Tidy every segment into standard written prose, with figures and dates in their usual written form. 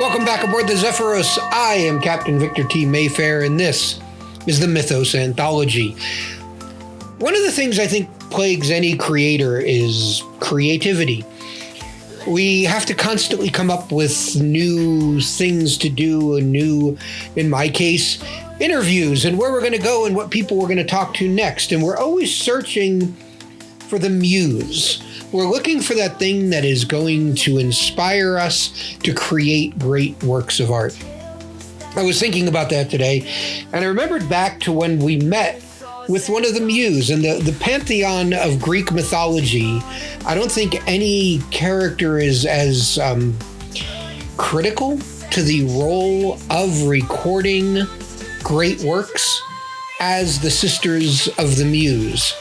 Welcome back aboard the Zephyros. I am Captain Victor T. Mayfair, and this is the Mythos Anthology. One of the things I think plagues any creator is creativity. We have to constantly come up with new things to do, and new, in my case, interviews, and where we're going to go and what people we're going to talk to next. And we're always searching for the muse. We're looking for that thing that is going to inspire us to create great works of art. I was thinking about that today, and I remembered back to when we met with one of the muse and the pantheon of Greek mythology. I don't think any character is as critical to the role of recording great works as the Sisters of the Muse.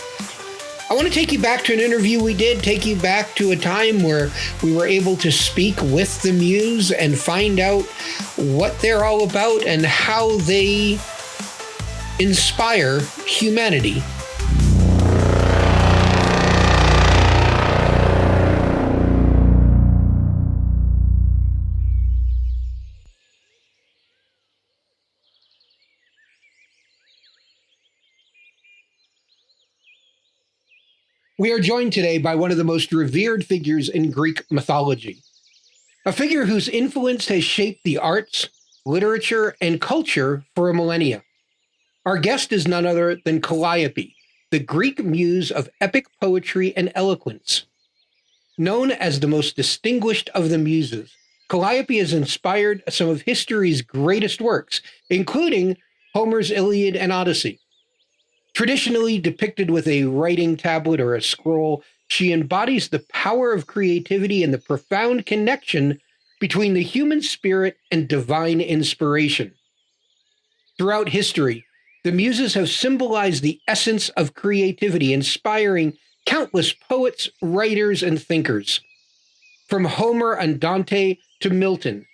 I want to take you back to an interview we did, take you back to a time where we were able to speak with the muse and find out what they're all about and how they inspire humanity. We are joined today by one of the most revered figures in Greek mythology, a figure whose influence has shaped the arts, literature, and culture for a millennia. Our guest is none other than Calliope, the Greek muse of epic poetry and eloquence. Known as the most distinguished of the muses, Calliope has inspired some of history's greatest works, including Homer's Iliad and Odyssey. Traditionally depicted with a writing tablet or a scroll, she embodies the power of creativity and the profound connection between the human spirit and divine inspiration. Throughout history, the Muses have symbolized the essence of creativity, inspiring countless poets, writers, and thinkers. From Homer and Dante to Milton,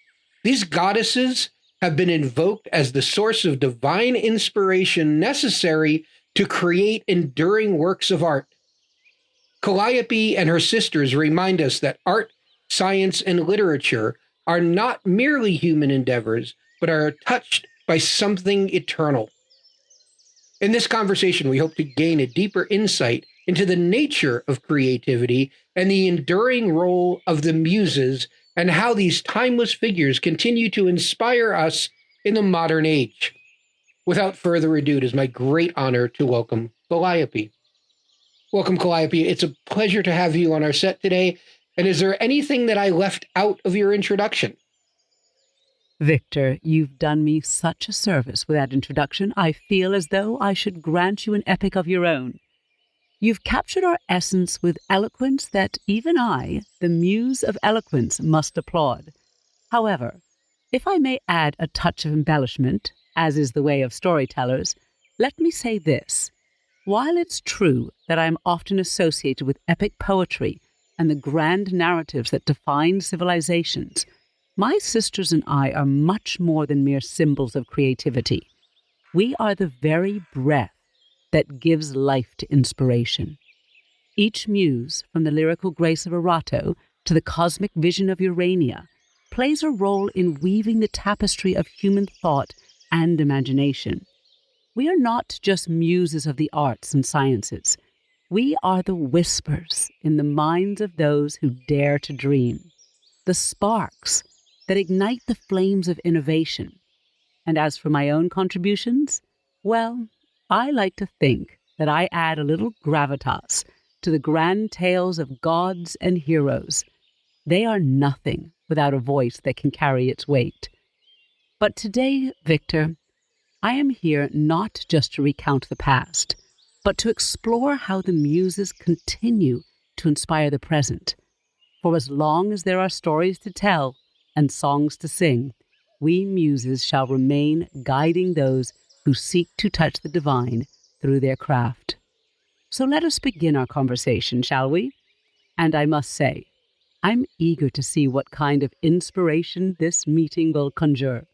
these goddesses have been invoked as the source of divine inspiration necessary to create enduring works of art. Calliope and her sisters remind us that art, science, and literature are not merely human endeavors, but are touched by something eternal. In this conversation, we hope to gain a deeper insight into the nature of creativity and the enduring role of the muses, and how these timeless figures continue to inspire us in the modern age. Without further ado, it is my great honor to welcome Calliope. Welcome, Calliope. It's a pleasure to have you on our set today. And is there anything that I left out of your introduction? Victor, you've done me such a service with that introduction. I feel as though I should grant you an epic of your own. You've captured our essence with eloquence that even I, the muse of eloquence, must applaud. However, if I may add a touch of embellishment, as is the way of storytellers, let me say this. While it's true that I am often associated with epic poetry and the grand narratives that define civilizations, my sisters and I are much more than mere symbols of creativity. We are the very breath that gives life to inspiration. Each muse, from the lyrical grace of Erato to the cosmic vision of Urania, plays a role in weaving the tapestry of human thought and imagination. We are not just muses of the arts and sciences. We are the whispers in the minds of those who dare to dream, the sparks that ignite the flames of innovation. And as for my own contributions, well, I like to think that I add a little gravitas to the grand tales of gods and heroes. They are nothing without a voice that can carry its weight. But today, Victor, I am here not just to recount the past, but to explore how the muses continue to inspire the present. For as long as there are stories to tell and songs to sing, we muses shall remain guiding those who seek to touch the divine through their craft. So let us begin our conversation, shall we? And I must say, I'm eager to see what kind of inspiration this meeting will conjure.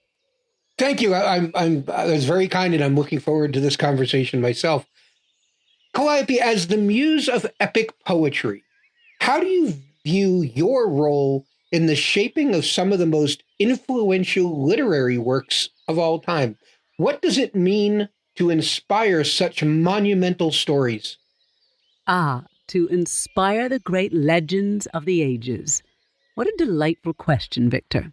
Thank you. I was very kind, and I'm looking forward to this conversation myself. Calliope, as the muse of epic poetry, how do you view your role in the shaping of some of the most influential literary works of all time. What does it mean to inspire such monumental stories? To inspire the great legends of the ages. What a delightful question, Victor.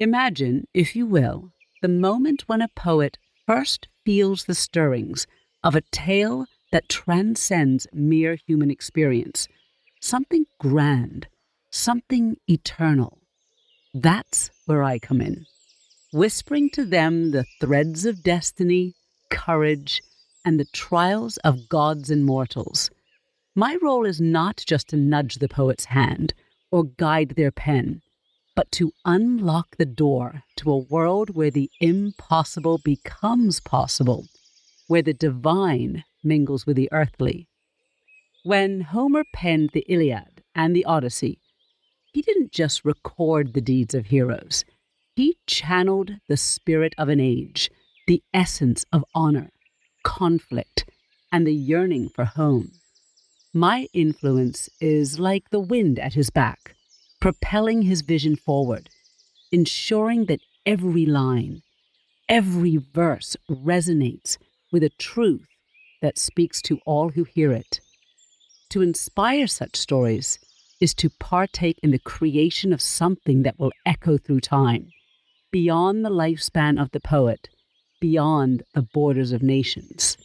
Imagine, if you will, the moment when a poet first feels the stirrings of a tale that transcends mere human experience, something grand, something eternal. That's where I come in, whispering to them the threads of destiny, courage, and the trials of gods and mortals. My role is not just to nudge the poet's hand or guide their pen, but to unlock the door to a world where the impossible becomes possible, where the divine mingles with the earthly. When Homer penned the Iliad and the Odyssey, he didn't just record the deeds of heroes. He channeled the spirit of an age, the essence of honor, conflict, and the yearning for home. My influence is like the wind at his back, propelling his vision forward, ensuring that every line, every verse resonates with a truth that speaks to all who hear it. To inspire such stories is to partake in the creation of something that will echo through time, beyond the lifespan of the poet, beyond the borders of nations.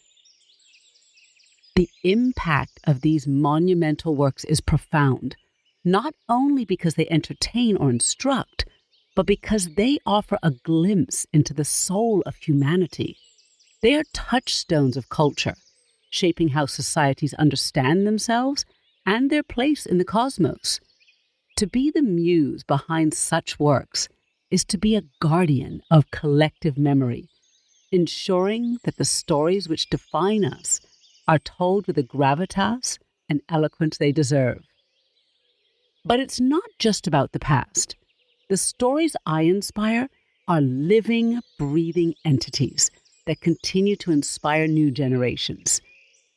The impact of these monumental works is profound, not only because they entertain or instruct, but because they offer a glimpse into the soul of humanity. They are touchstones of culture, shaping how societies understand themselves and their place in the cosmos. To be the muse behind such works is to be a guardian of collective memory, ensuring that the stories which define us are told with the gravitas and eloquence they deserve. But it's not just about the past. The stories I inspire are living, breathing entities that continue to inspire new generations.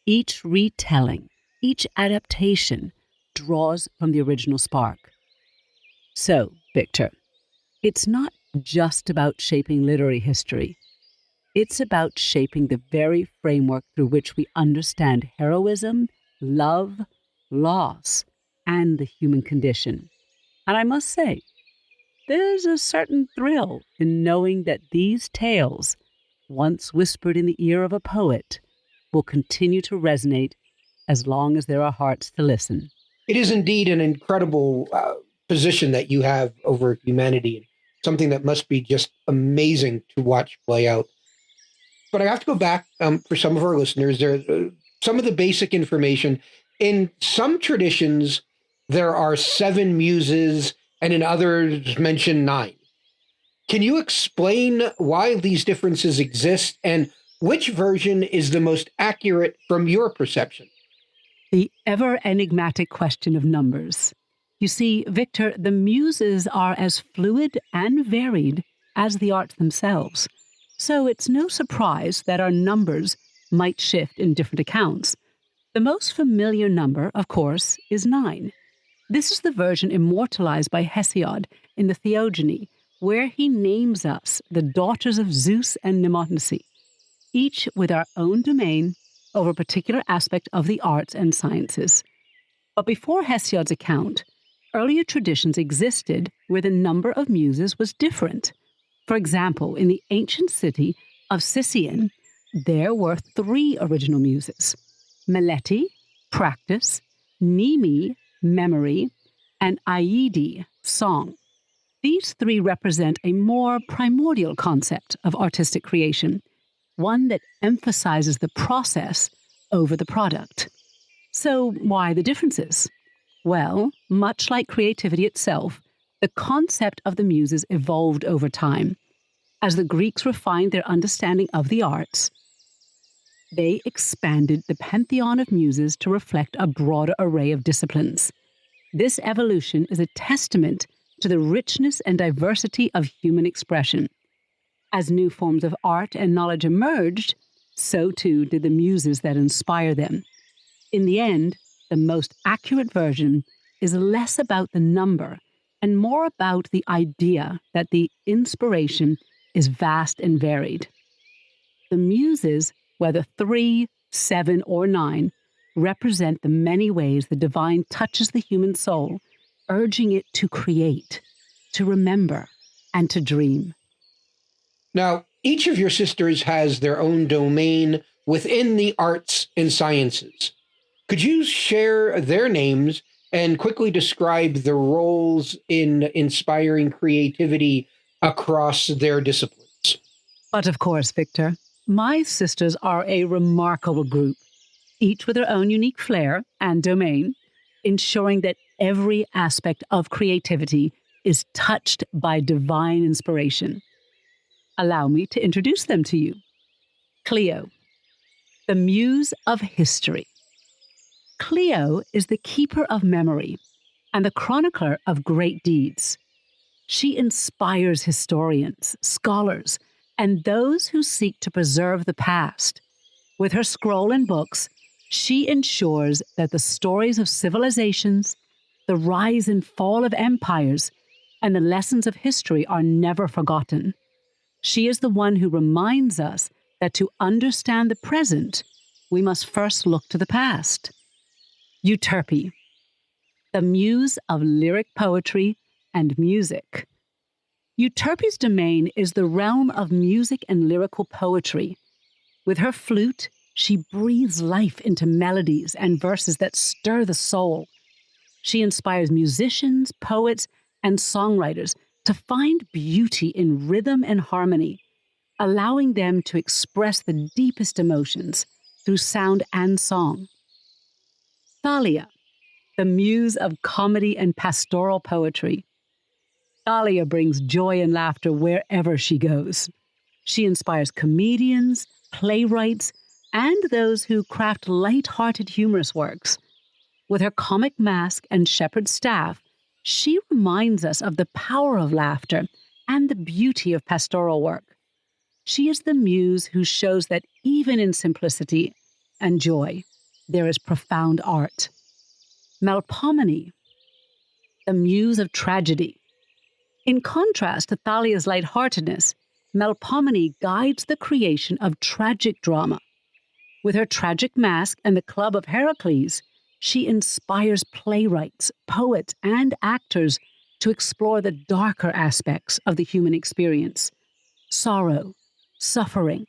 Each retelling, each adaptation draws from the original spark. So, Victor, it's not just about shaping literary history. It's about shaping the very framework through which we understand heroism, love, loss, and the human condition. And I must say, there's a certain thrill in knowing that these tales, once whispered in the ear of a poet, will continue to resonate as long as there are hearts to listen. It is indeed an incredible position that you have over humanity, something that must be just amazing to watch play out. But I have to go back for some of our listeners. There, some of the basic information. In some traditions, there are 7 muses, and in others, mention 9. Can you explain why these differences exist and which version is the most accurate from your perception? The ever enigmatic question of numbers. You see, Victor, the muses are as fluid and varied as the arts themselves. So it's no surprise that our numbers might shift in different accounts. The most familiar number, of course, is 9. This is the version immortalized by Hesiod in the Theogony, where he names us the daughters of Zeus and Mnemosyne, each with our own domain over a particular aspect of the arts and sciences. But before Hesiod's account, earlier traditions existed where the number of muses was different. For example, in the ancient city of Sicyon, there were 3 original muses: Melete, practice; Mneme, memory; and Aeide, song. These 3 represent a more primordial concept of artistic creation, one that emphasizes the process over the product. So why the differences? Well, much like creativity itself, the concept of the muses evolved over time. As the Greeks refined their understanding of the arts, they expanded the pantheon of muses to reflect a broader array of disciplines. This evolution is a testament to the richness and diversity of human expression. As new forms of art and knowledge emerged, so too did the muses that inspire them. In the end, the most accurate version is less about the number and more about the idea that the inspiration is vast and varied. The Muses, whether 3, 7, or 9, represent the many ways the divine touches the human soul, urging it to create, to remember, and to dream. Now, each of your sisters has their own domain within the arts and sciences. Could you share their names and quickly describe the roles in inspiring creativity across their disciplines? But of course, Victor, my sisters are a remarkable group, each with their own unique flair and domain, ensuring that every aspect of creativity is touched by divine inspiration. Allow me to introduce them to you. Cleo, the Muse of History. Cleo is the keeper of memory and the chronicler of great deeds. She inspires historians, scholars, and those who seek to preserve the past. With her scroll and books, she ensures that the stories of civilizations, the rise and fall of empires, and the lessons of history are never forgotten. She is the one who reminds us that to understand the present, we must first look to the past. Euterpe, the Muse of lyric poetry and music. Euterpe's domain is the realm of music and lyrical poetry. With her flute, she breathes life into melodies and verses that stir the soul. She inspires musicians, poets, and songwriters to find beauty in rhythm and harmony, allowing them to express the deepest emotions through sound and song. Thalia, the Muse of comedy and pastoral poetry. Thalia brings joy and laughter wherever she goes. She inspires comedians, playwrights, and those who craft light-hearted humorous works. With her comic mask and shepherd's staff, she reminds us of the power of laughter and the beauty of pastoral work. She is the muse who shows that even in simplicity and joy, there is profound art. Melpomene, the muse of tragedy. In contrast to Thalia's lightheartedness, Melpomene guides the creation of tragic drama. With her tragic mask and the Club of Heracles, she inspires playwrights, poets, and actors to explore the darker aspects of the human experience: sorrow, suffering,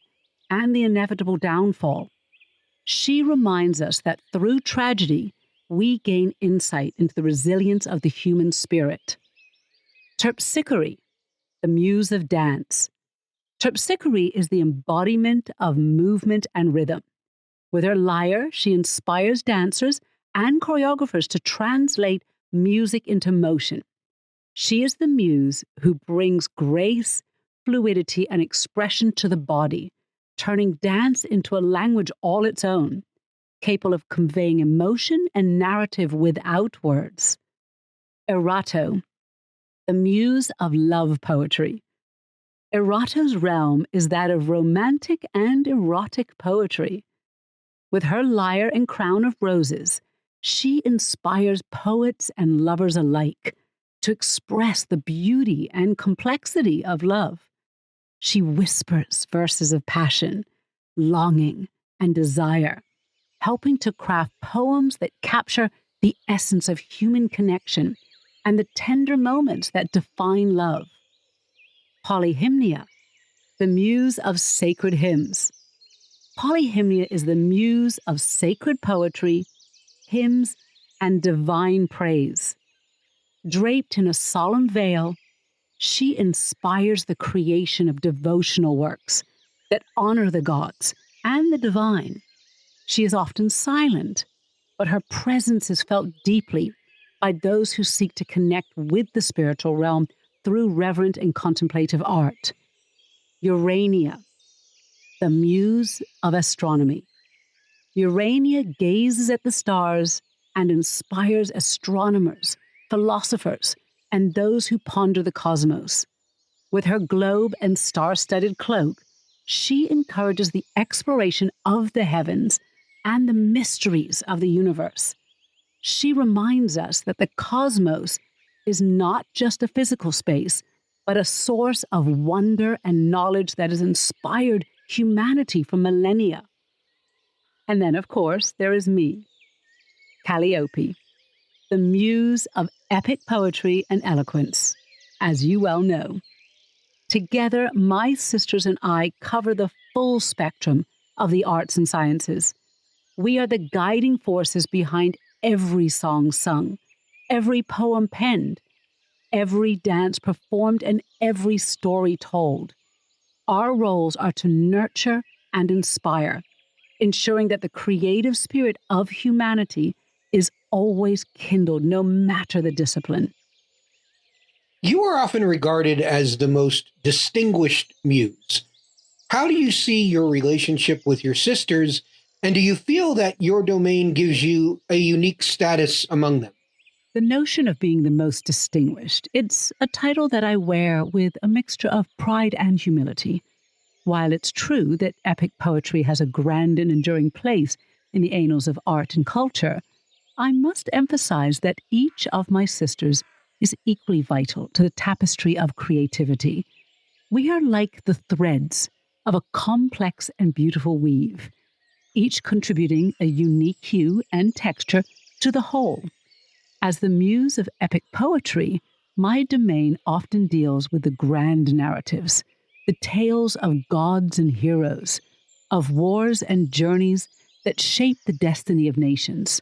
and the inevitable downfall. She reminds us that through tragedy, we gain insight into the resilience of the human spirit. Terpsichore, the muse of dance. Terpsichore is the embodiment of movement and rhythm. With her lyre, she inspires dancers and choreographers to translate music into motion. She is the muse who brings grace, fluidity, and expression to the body, turning dance into a language all its own, capable of conveying emotion and narrative without words. Erato, the muse of love poetry. Erato's realm is that of romantic and erotic poetry. With her lyre and crown of roses, she inspires poets and lovers alike to express the beauty and complexity of love. She whispers verses of passion, longing, and desire, helping to craft poems that capture the essence of human connection and the tender moments that define love. Polyhymnia, the muse of sacred hymns. Polyhymnia is the muse of sacred poetry, hymns, and divine praise. Draped in a solemn veil, she inspires the creation of devotional works that honor the gods and the divine. She is often silent, but her presence is felt deeply by those who seek to connect with the spiritual realm through reverent and contemplative art. Urania, the muse of astronomy. Urania gazes at the stars and inspires astronomers, philosophers, and those who ponder the cosmos. With her globe and star-studded cloak, she encourages the exploration of the heavens and the mysteries of the universe. She reminds us that the cosmos is not just a physical space, but a source of wonder and knowledge that has inspired humanity for millennia. And then, of course, there is me, Calliope, the muse of epic poetry and eloquence, as you well know. Together, my sisters and I cover the full spectrum of the arts and sciences. We are the guiding forces behind every song sung, every poem penned, every dance performed, and every story told. Our roles are to nurture and inspire, ensuring that the creative spirit of humanity is always kindled, no matter the discipline. You are often regarded as the most distinguished muse. How do you see your relationship with your sisters, and do you feel that your domain gives you a unique status among them? The notion of being the most distinguished, it's a title that I wear with a mixture of pride and humility. While it's true that epic poetry has a grand and enduring place in the annals of art and culture, I must emphasize that each of my sisters is equally vital to the tapestry of creativity. We are like the threads of a complex and beautiful weave, each contributing a unique hue and texture to the whole. As the muse of epic poetry, my domain often deals with the grand narratives, the tales of gods and heroes, of wars and journeys that shape the destiny of nations.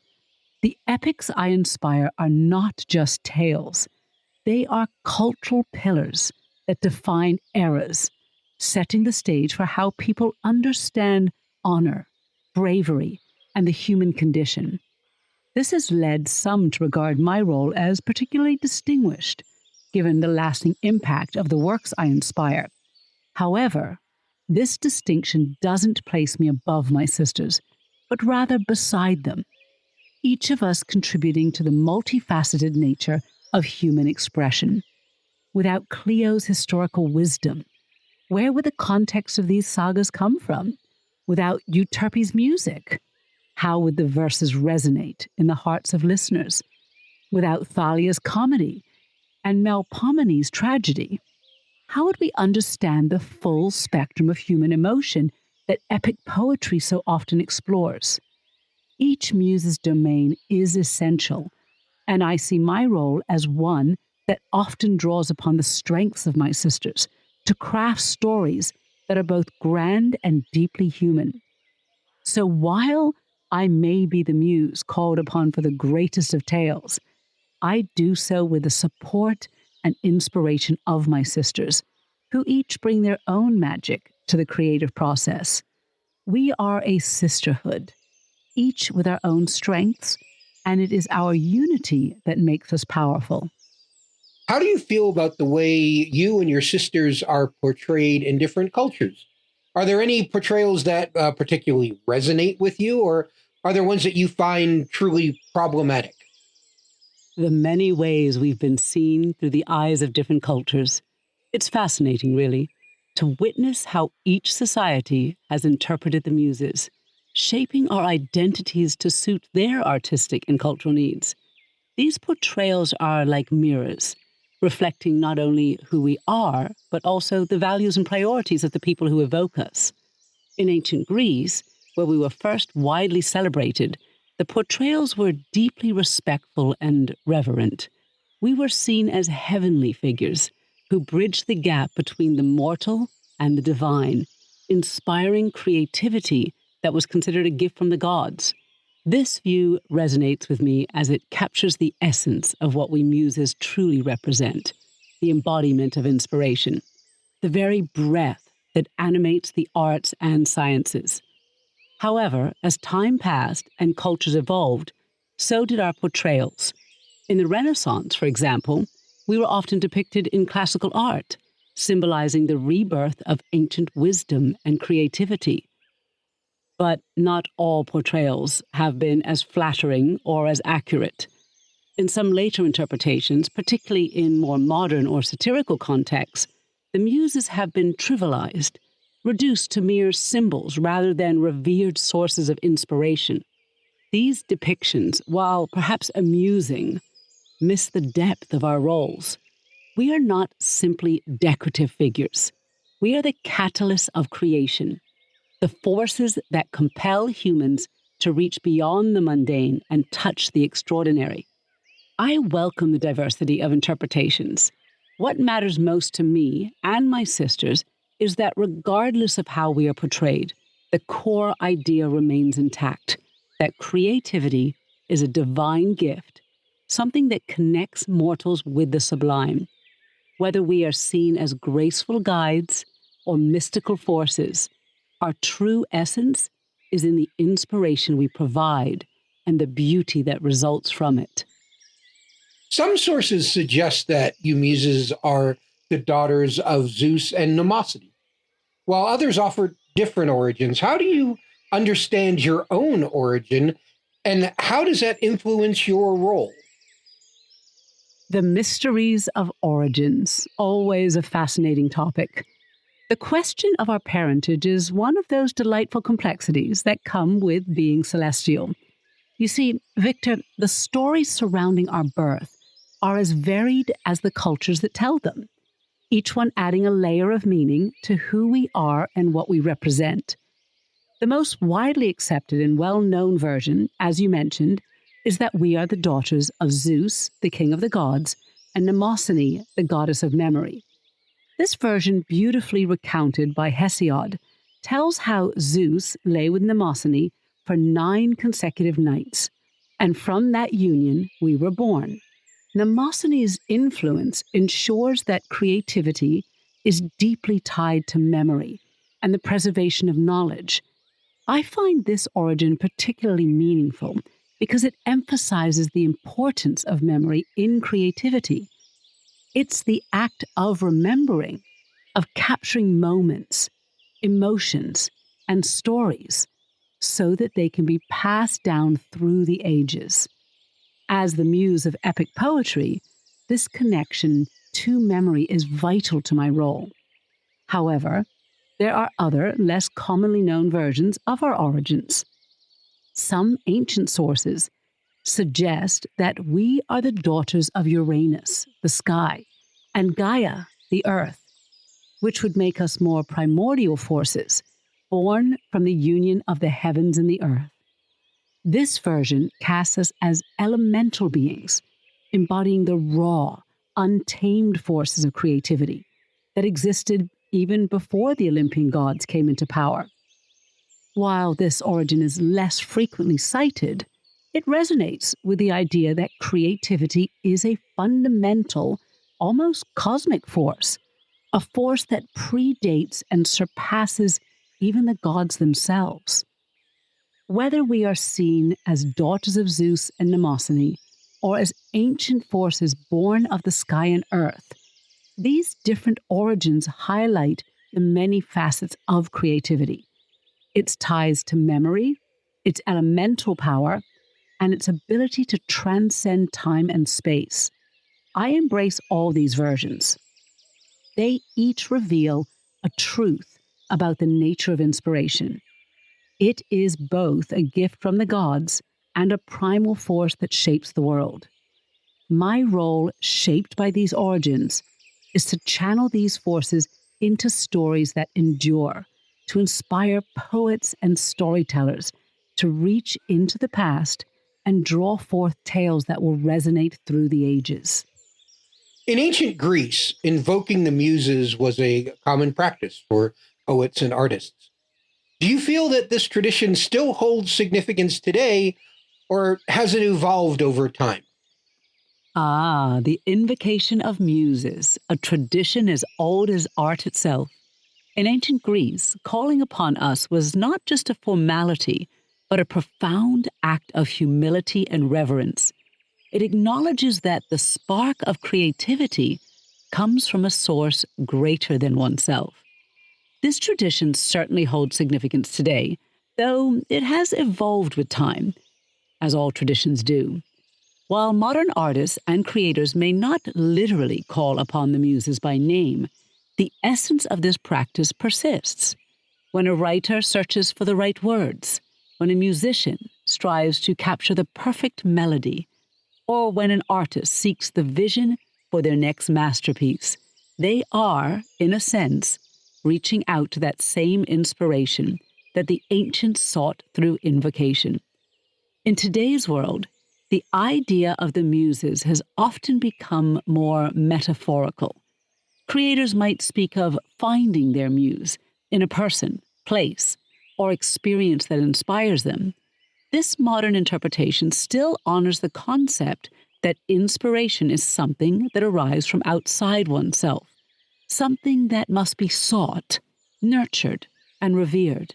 The epics I inspire are not just tales. They are cultural pillars that define eras, setting the stage for how people understand honor, bravery, and the human condition. This has led some to regard my role as particularly distinguished, given the lasting impact of the works I inspire. However, this distinction doesn't place me above my sisters, but rather beside them, each of us contributing to the multifaceted nature of human expression. Without Cleo's historical wisdom, where would the context of these sagas come from? Without Euterpe's music, how would the verses resonate in the hearts of listeners? Without Thalia's comedy and Melpomene's tragedy, how would we understand the full spectrum of human emotion that epic poetry so often explores? Each muse's domain is essential, and I see my role as one that often draws upon the strengths of my sisters to craft stories that are both grand and deeply human. So while I may be the muse called upon for the greatest of tales, I do so with the support and inspiration of my sisters, who each bring their own magic to the creative process. We are a sisterhood, each with our own strengths, and it is our unity that makes us powerful. How do you feel about the way you and your sisters are portrayed in different cultures? Are there any portrayals that particularly resonate with you, or are there ones that you find truly problematic? The many ways we've been seen through the eyes of different cultures. It's fascinating, really, to witness how each society has interpreted the Muses, shaping our identities to suit their artistic and cultural needs. These portrayals are like mirrors, reflecting not only who we are, but also the values and priorities of the people who evoke us. In ancient Greece, where we were first widely celebrated, the portrayals were deeply respectful and reverent. We were seen as heavenly figures who bridged the gap between the mortal and the divine, inspiring creativity that was considered a gift from the gods. This view resonates with me as it captures the essence of what we muses truly represent, the embodiment of inspiration, the very breath that animates the arts and sciences. However, as time passed and cultures evolved, so did our portrayals. In the Renaissance, for example, we were often depicted in classical art, symbolizing the rebirth of ancient wisdom and creativity. But not all portrayals have been as flattering or as accurate. In some later interpretations, particularly in more modern or satirical contexts, the Muses have been trivialized, reduced to mere symbols rather than revered sources of inspiration. These depictions, while perhaps amusing, miss the depth of our roles. We are not simply decorative figures. We are the catalysts of creation, the forces that compel humans to reach beyond the mundane and touch the extraordinary. I welcome the diversity of interpretations. What matters most to me and my sisters is that regardless of how we are portrayed, the core idea remains intact, that creativity is a divine gift, something that connects mortals with the sublime. Whether we are seen as graceful guides or mystical forces, our true essence is in the inspiration we provide and the beauty that results from it. Some sources suggest that you Muses are the daughters of Zeus and Mnemosyne, while others offer different origins. How do you understand your own origin, and how does that influence your role? The mysteries of origins, always a fascinating topic. The question of our parentage is one of those delightful complexities that come with being celestial. You see, Victor, the stories surrounding our birth are as varied as the cultures that tell them, each one adding a layer of meaning to who we are and what we represent. The most widely accepted and well-known version, as you mentioned, is that we are the daughters of Zeus, the king of the gods, and Mnemosyne, the goddess of memory. This version, beautifully recounted by Hesiod, tells how Zeus lay with Mnemosyne for 9 consecutive nights, and from that union we were born. Mnemosyne's influence ensures that creativity is deeply tied to memory and the preservation of knowledge. I find this origin particularly meaningful because it emphasizes the importance of memory in creativity. It's the act of remembering, of capturing moments, emotions, and stories so that they can be passed down through the ages. As the muse of epic poetry, this connection to memory is vital to my role. However, there are other, less commonly known versions of our origins. Some ancient sources suggest that we are the daughters of Uranus, the sky, and Gaia, the earth, which would make us more primordial forces, born from the union of the heavens and the earth. This version casts us as elemental beings, embodying the raw, untamed forces of creativity that existed even before the Olympian gods came into power. While this origin is less frequently cited, it resonates with the idea that creativity is a fundamental, almost cosmic force, a force that predates and surpasses even the gods themselves. Whether we are seen as daughters of Zeus and Mnemosyne, or as ancient forces born of the sky and earth, these different origins highlight the many facets of creativity. Its ties to memory, its elemental power, and its ability to transcend time and space. I embrace all these versions. They each reveal a truth about the nature of inspiration. It is both a gift from the gods and a primal force that shapes the world. My role, shaped by these origins, is to channel these forces into stories that endure, to inspire poets and storytellers to reach into the past and draw forth tales that will resonate through the ages. In ancient Greece, invoking the Muses was a common practice for poets and artists. Do you feel that this tradition still holds significance today, or has it evolved over time? Ah, the invocation of muses, a tradition as old as art itself. In ancient Greece, calling upon us was not just a formality, but a profound act of humility and reverence. It acknowledges that the spark of creativity comes from a source greater than oneself. This tradition certainly holds significance today, though it has evolved with time, as all traditions do. While modern artists and creators may not literally call upon the muses by name, the essence of this practice persists. When a writer searches for the right words, when a musician strives to capture the perfect melody, or when an artist seeks the vision for their next masterpiece. They are, in a sense, reaching out to that same inspiration that the ancients sought through invocation. In today's world, the idea of the Muses has often become more metaphorical. Creators might speak of finding their muse in a person, place, or experience that inspires them. This modern interpretation still honors the concept that inspiration is something that arrives from outside oneself, something that must be sought, nurtured, and revered.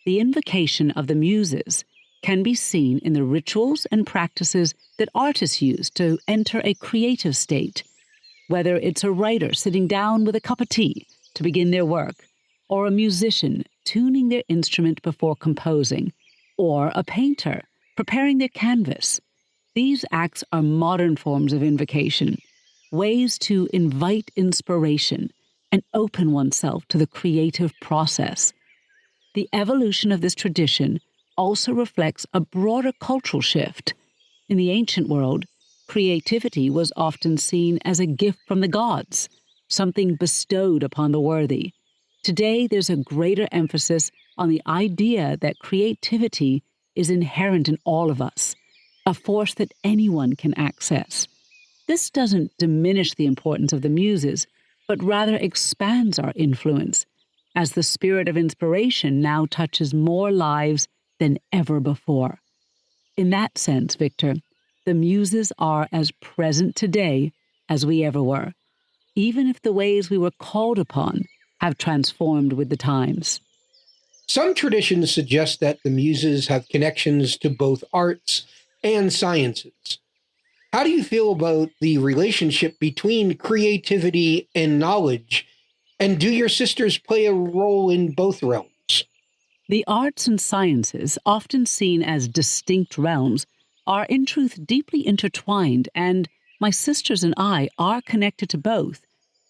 The invocation of the Muses can be seen in the rituals and practices that artists use to enter a creative state, whether it's a writer sitting down with a cup of tea to begin their work, or a musician tuning their instrument before composing, or a painter preparing their canvas. These acts are modern forms of invocation, ways to invite inspiration and open oneself to the creative process. The evolution of this tradition also reflects a broader cultural shift. In the ancient world, creativity was often seen as a gift from the gods, something bestowed upon the worthy. Today, there's a greater emphasis on the idea that creativity is inherent in all of us, a force that anyone can access. This doesn't diminish the importance of the Muses, but rather expands our influence, as the spirit of inspiration now touches more lives than ever before. In that sense, Victor, the Muses are as present today as we ever were, even if the ways we were called upon have transformed with the times. Some traditions suggest that the Muses have connections to both arts and sciences. How do you feel about the relationship between creativity and knowledge? And do your sisters play a role in both realms? The arts and sciences, often seen as distinct realms, are in truth deeply intertwined, and my sisters and I are connected to both,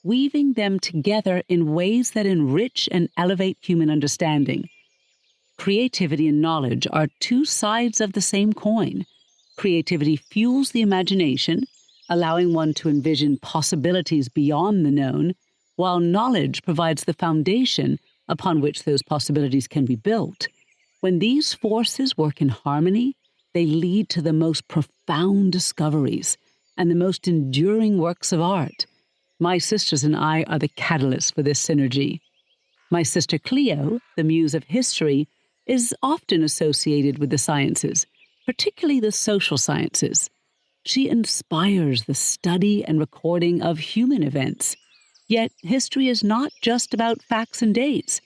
weaving them together in ways that enrich and elevate human understanding. Creativity and knowledge are two sides of the same coin. Creativity fuels the imagination, allowing one to envision possibilities beyond the known, while knowledge provides the foundation upon which those possibilities can be built. When these forces work in harmony, they lead to the most profound discoveries and the most enduring works of art. My sisters and I are the catalysts for this synergy. My sister Cleo, the muse of history, is often associated with the sciences, particularly the social sciences. She inspires the study and recording of human events. Yet history is not just about facts and dates.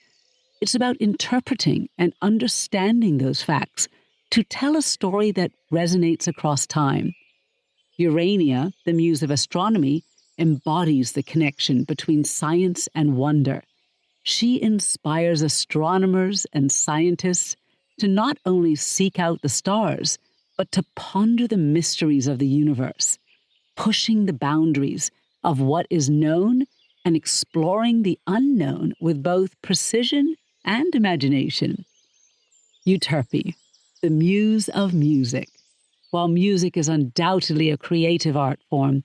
It's about interpreting and understanding those facts to tell a story that resonates across time. Urania, the muse of astronomy, embodies the connection between science and wonder. She inspires astronomers and scientists to not only seek out the stars, but to ponder the mysteries of the universe, pushing the boundaries of what is known and exploring the unknown with both precision and imagination. Euterpe, the muse of music. While music is undoubtedly a creative art form,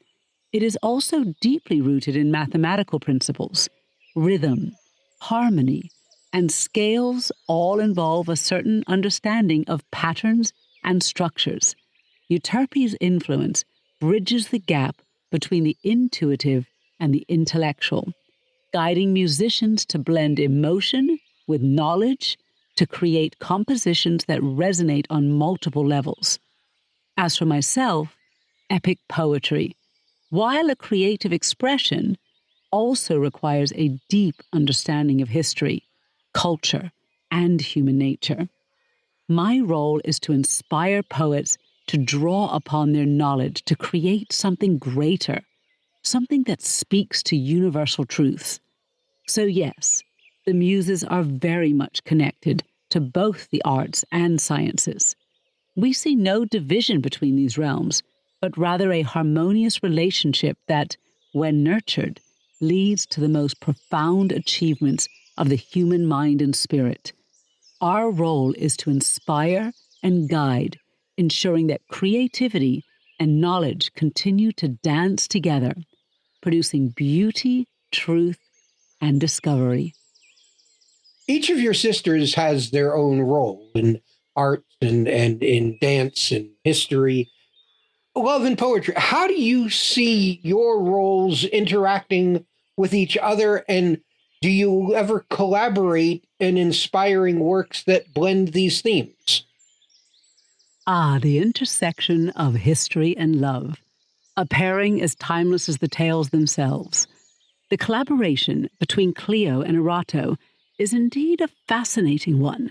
it is also deeply rooted in mathematical principles. Rhythm, harmony, and scales all involve a certain understanding of patterns and structures. Euterpe's influence bridges the gap between the intuitive and the intellectual, guiding musicians to blend emotion with knowledge to create compositions that resonate on multiple levels. As for myself, epic poetry, while a creative expression, also requires a deep understanding of history, culture, and human nature. My role is to inspire poets to draw upon their knowledge to create something greater, something that speaks to universal truths. So yes, the Muses are very much connected to both the arts and sciences. We see no division between these realms, but rather a harmonious relationship that, when nurtured, leads to the most profound achievements of the human mind and spirit. Our role is to inspire and guide, ensuring that creativity and knowledge continue to dance together, producing beauty, truth, and discovery. Each of your sisters has their own role in art and in dance and history, love and poetry. How do you see your roles interacting with each other? And do you ever collaborate in inspiring works that blend these themes? Ah, the intersection of history and love, a pairing as timeless as the tales themselves. The collaboration between Clio and Erato is indeed a fascinating one,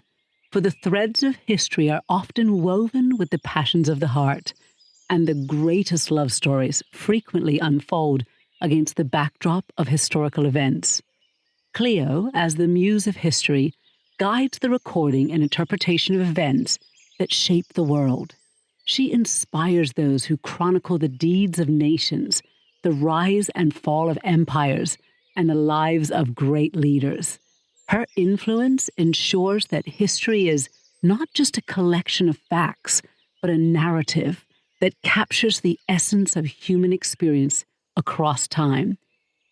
for the threads of history are often woven with the passions of the heart, and the greatest love stories frequently unfold against the backdrop of historical events. Clio, as the muse of history, guides the recording and interpretation of events that shape the world. She inspires those who chronicle the deeds of nations, the rise and fall of empires, and the lives of great leaders. Her influence ensures that history is not just a collection of facts, but a narrative that captures the essence of human experience across time.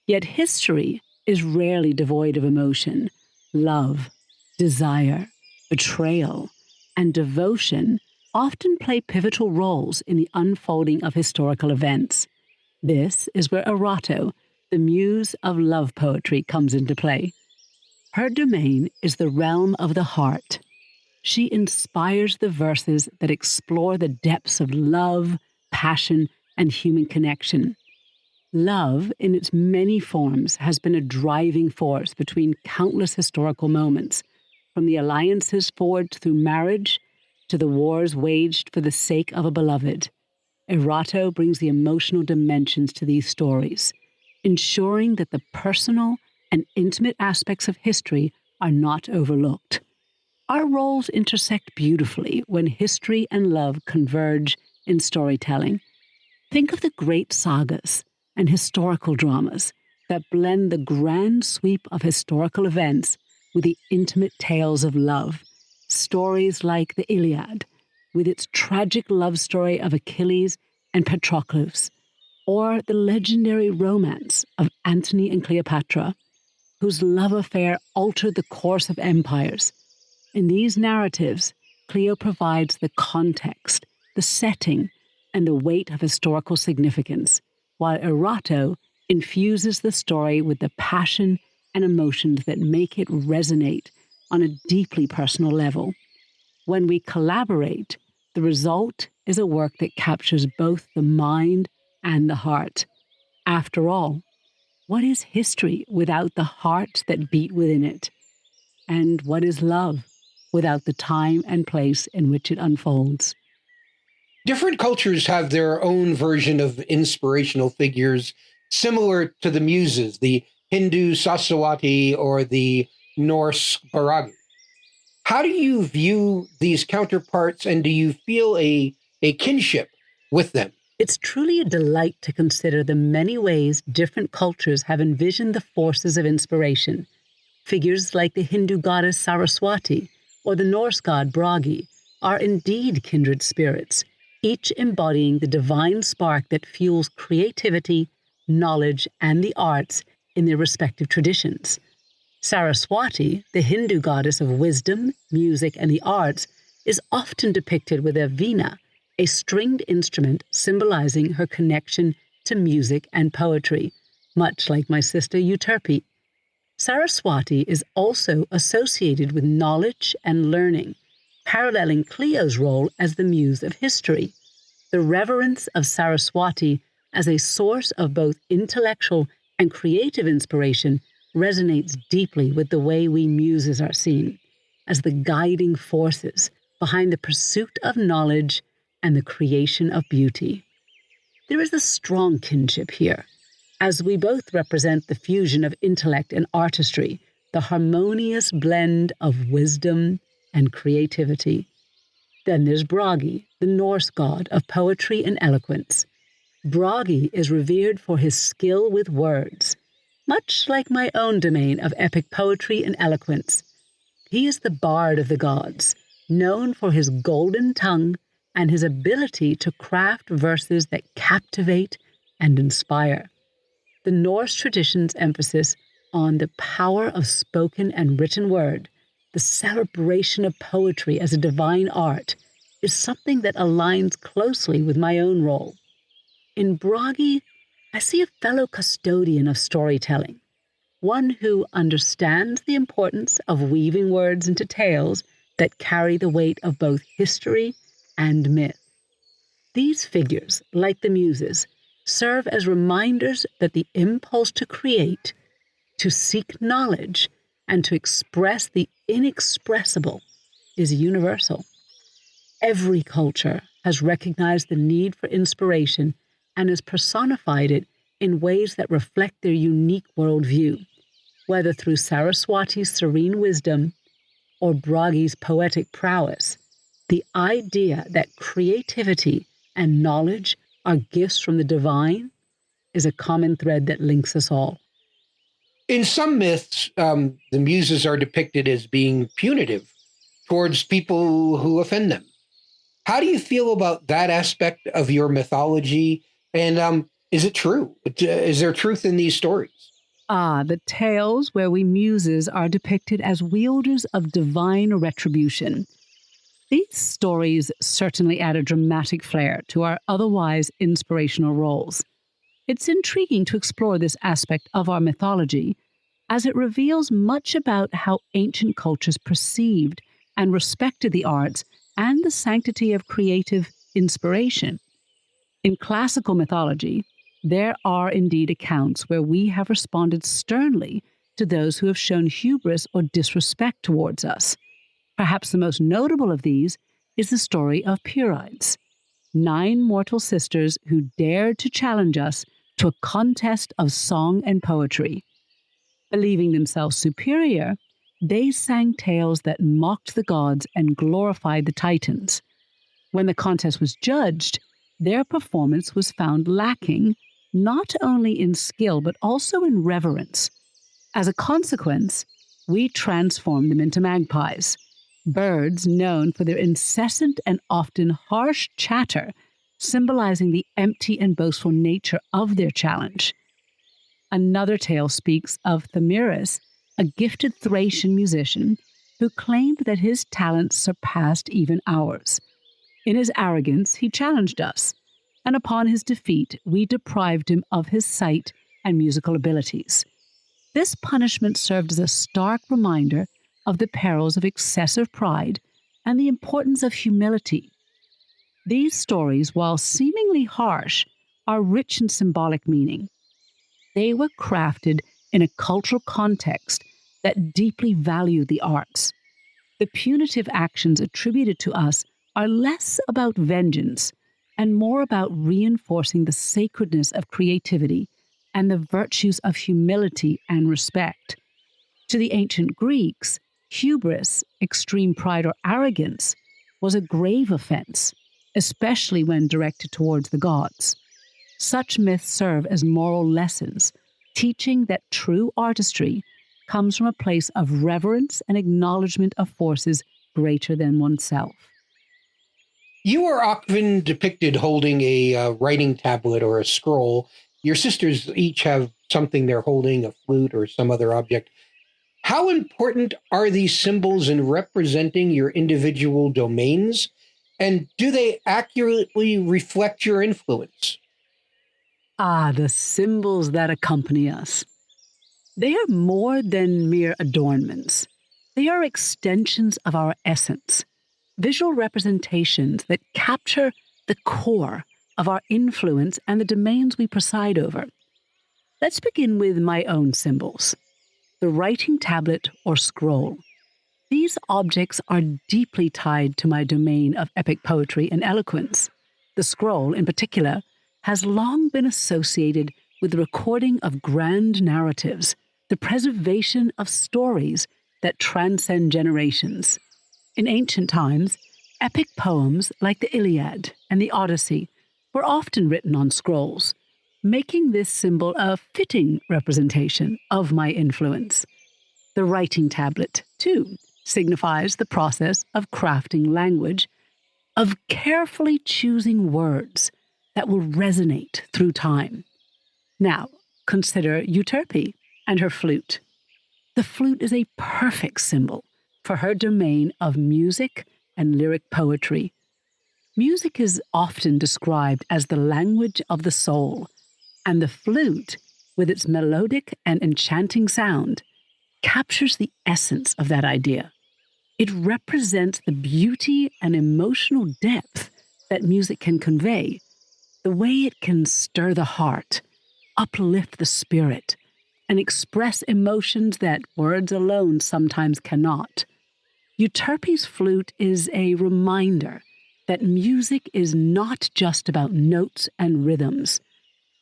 Yet history is rarely devoid of emotion. Love, desire, betrayal, and devotion often play pivotal roles in the unfolding of historical events. This is where Erato, the muse of love poetry, comes into play. Her domain is the realm of the heart. She inspires the verses that explore the depths of love, passion, and human connection. Love, in its many forms, has been a driving force between countless historical moments, from the alliances forged through marriage to the wars waged for the sake of a beloved. Erato brings the emotional dimensions to these stories, ensuring that the personal and intimate aspects of history are not overlooked. Our roles intersect beautifully when history and love converge in storytelling. Think of the great sagas and historical dramas that blend the grand sweep of historical events with the intimate tales of love. Stories like the Iliad, with its tragic love story of Achilles and Patroclus, or the legendary romance of Antony and Cleopatra, whose love affair altered the course of empires. In these narratives, Clio provides the context, the setting, and the weight of historical significance, while Erato infuses the story with the passion and emotions that make it resonate on a deeply personal level. When we collaborate, the result is a work that captures both the mind and the heart. After all, what is history without the heart that beat within it? And what is love without the time and place in which it unfolds? Different cultures have their own version of inspirational figures similar to the Muses, the Hindu Sasawati or the Norse Baragi. How do you view these counterparts, and do you feel a kinship with them? It's truly a delight to consider the many ways different cultures have envisioned the forces of inspiration. Figures like the Hindu goddess Saraswati or the Norse god Bragi are indeed kindred spirits, each embodying the divine spark that fuels creativity, knowledge, and the arts in their respective traditions. Saraswati, the Hindu goddess of wisdom, music, and the arts, is often depicted with a veena, a stringed instrument symbolizing her connection to music and poetry, much like my sister Euterpe. Saraswati is also associated with knowledge and learning, paralleling Clio's role as the muse of history. The reverence of Saraswati as a source of both intellectual and creative inspiration resonates deeply with the way we muses are seen, as the guiding forces behind the pursuit of knowledge and the creation of beauty. There is a strong kinship here, as we both represent the fusion of intellect and artistry, the harmonious blend of wisdom and creativity. Then there's Bragi, the Norse god of poetry and eloquence. Bragi is revered for his skill with words, much like my own domain of epic poetry and eloquence. He is the bard of the gods, known for his golden tongue and his ability to craft verses that captivate and inspire. The Norse tradition's emphasis on the power of spoken and written word, the celebration of poetry as a divine art, is something that aligns closely with my own role. In Bragi, I see a fellow custodian of storytelling, one who understands the importance of weaving words into tales that carry the weight of both history and myth. These figures, like the Muses, serve as reminders that the impulse to create, to seek knowledge, and to express the inexpressible is universal. Every culture has recognized the need for inspiration and has personified it in ways that reflect their unique worldview, whether through Saraswati's serene wisdom or Bragi's poetic prowess. The idea that creativity and knowledge are gifts from the divine is a common thread that links us all. In some myths, the Muses are depicted as being punitive towards people who offend them. How do you feel about that aspect of your mythology? And is it true? Is there truth in these stories? The tales where we Muses are depicted as wielders of divine retribution. These stories certainly add a dramatic flair to our otherwise inspirational roles. It's intriguing to explore this aspect of our mythology, as it reveals much about how ancient cultures perceived and respected the arts and the sanctity of creative inspiration. In classical mythology, there are indeed accounts where we have responded sternly to those who have shown hubris or disrespect towards us. Perhaps the most notable of these is the story of Purides, 9 mortal sisters who dared to challenge us to a contest of song and poetry. Believing themselves superior, they sang tales that mocked the gods and glorified the Titans. When the contest was judged, their performance was found lacking not only in skill but also in reverence. As a consequence, we transformed them into magpies, birds known for their incessant and often harsh chatter, symbolizing the empty and boastful nature of their challenge. Another tale speaks of Thamyris, a gifted Thracian musician who claimed that his talents surpassed even ours. In his arrogance, he challenged us, and upon his defeat, we deprived him of his sight and musical abilities. This punishment served as a stark reminder of the perils of excessive pride and the importance of humility. These stories, while seemingly harsh, are rich in symbolic meaning. They were crafted in a cultural context that deeply valued the arts. The punitive actions attributed to us are less about vengeance and more about reinforcing the sacredness of creativity and the virtues of humility and respect. To the ancient Greeks, hubris, extreme pride or arrogance, was a grave offense, especially when directed towards the gods. Such myths serve as moral lessons, teaching that true artistry comes from a place of reverence and acknowledgement of forces greater than oneself. You are often depicted holding a writing tablet or a scroll. Your sisters each have something they're holding, a flute or some other object. How important are these symbols in representing your individual domains? And do they accurately reflect your influence? The symbols that accompany us. They are more than mere adornments. They are extensions of our essence, visual representations that capture the core of our influence and the domains we preside over. Let's begin with my own symbols. The writing tablet or scroll. These objects are deeply tied to my domain of epic poetry and eloquence. The scroll, in particular, has long been associated with the recording of grand narratives, the preservation of stories that transcend generations. In ancient times, epic poems like the Iliad and the Odyssey were often written on scrolls, making this symbol a fitting representation of my influence. The writing tablet, too, signifies the process of crafting language, of carefully choosing words that will resonate through time. Now, consider Euterpe and her flute. The flute is a perfect symbol for her domain of music and lyric poetry. Music is often described as the language of the soul, and the flute, with its melodic and enchanting sound, captures the essence of that idea. It represents the beauty and emotional depth that music can convey, the way it can stir the heart, uplift the spirit, and express emotions that words alone sometimes cannot. Euterpe's flute is a reminder that music is not just about notes and rhythms,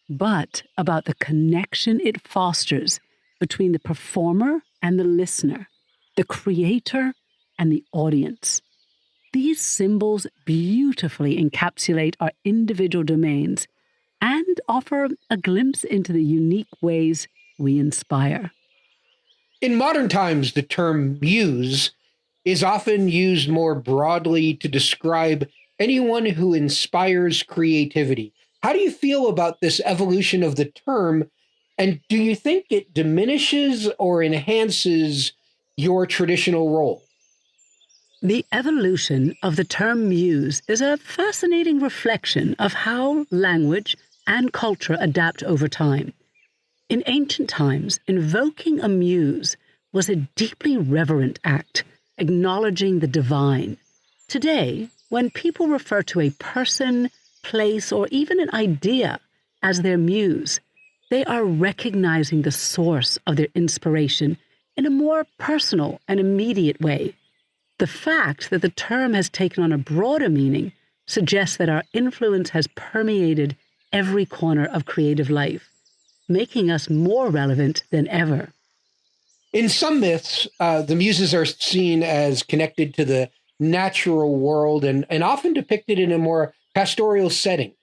but about the connection it fosters between the performer and the listener, the creator and the audience. These symbols beautifully encapsulate our individual domains and offer a glimpse into the unique ways we inspire. In modern times, the term muse is often used more broadly to describe anyone who inspires creativity. How do you feel about this evolution of the term? And do you think it diminishes or enhances your traditional role? The evolution of the term muse is a fascinating reflection of how language and culture adapt over time. In ancient times, invoking a muse was a deeply reverent act, acknowledging the divine. Today, when people refer to a person, place, or even an idea as their muse, they are recognizing the source of their inspiration in a more personal and immediate way. The fact that the term has taken on a broader meaning suggests that our influence has permeated every corner of creative life, making us more relevant than ever. In some myths, the muses are seen as connected to the natural world and often depicted in a more pastoral settings.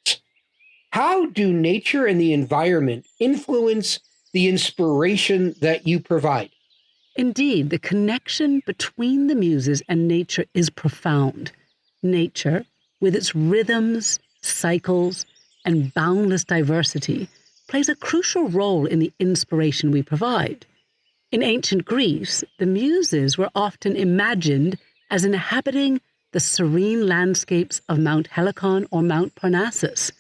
How do nature and the environment influence the inspiration that you provide? Indeed, the connection between the muses and nature is profound. Nature, with its rhythms, cycles, and boundless diversity, plays a crucial role in the inspiration we provide. In ancient Greece, the Muses were often imagined as inhabiting the serene landscapes of Mount Helicon or Mount Parnassus,